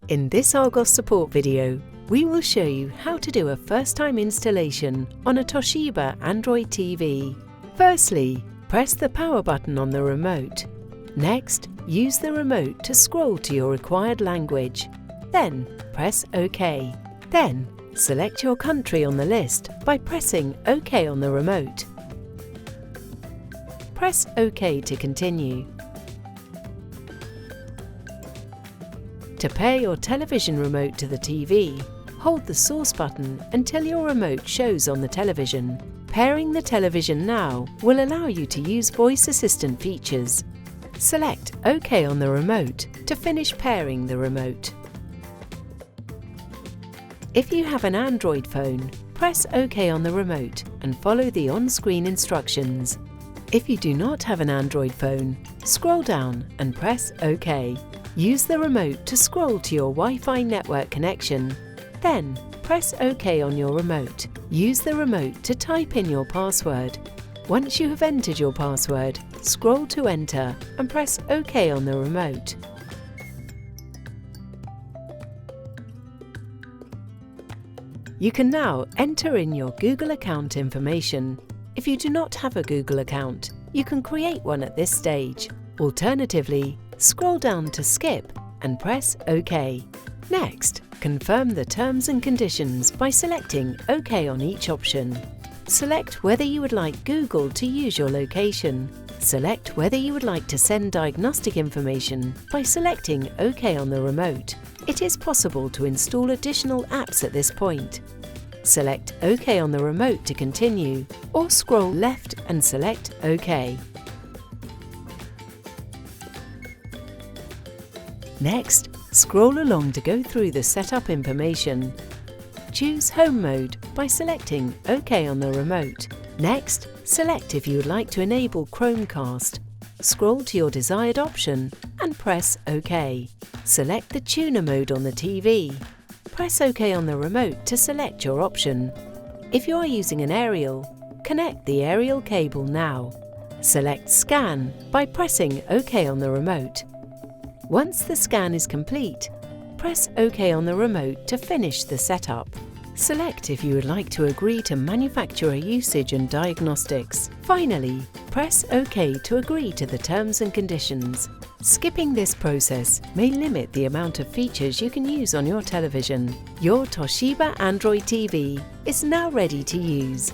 In this Argos Support video, we will show you how to do a first-time installation on a Toshiba Android TV. Firstly, press the power button on the remote. Next, use the remote to scroll to your required language. Then, press OK. Then, select your country on the list by pressing OK on the remote. Press OK to continue. To pair your television remote to the TV, hold the source button until your remote shows on the television. Pairing the television now will allow you to use voice assistant features. Select OK on the remote to finish pairing the remote. If you have an Android phone, press OK on the remote and follow the on-screen instructions. If you do not have an Android phone, scroll down and press OK. Use the remote to scroll to your Wi-Fi network connection. Then, press OK on your remote. Use the remote to type in your password. Once you have entered your password, scroll to enter and press OK on the remote. You can now enter in your Google account information. If you do not have a Google account, you can create one at this stage. Alternatively, scroll down to skip and press OK. Next, confirm the terms and conditions by selecting OK on each option. Select whether you would like Google to use your location. Select whether you would like to send diagnostic information by selecting OK on the remote. It is possible to install additional apps at this point. Select OK on the remote to continue, or scroll left and select OK. Next, scroll along to go through the setup information. Choose Home Mode by selecting OK on the remote. Next, select if you would like to enable Chromecast. Scroll to your desired option and press OK. Select the tuner mode on the TV. Press OK on the remote to select your option. If you are using an aerial, connect the aerial cable now. Select Scan by pressing OK on the remote. Once the scan is complete, press OK on the remote to finish the setup. Select if you would like to agree to manufacturer usage and diagnostics. Finally, press OK to agree to the terms and conditions. Skipping this process may limit the amount of features you can use on your television. Your Toshiba Android TV is now ready to use.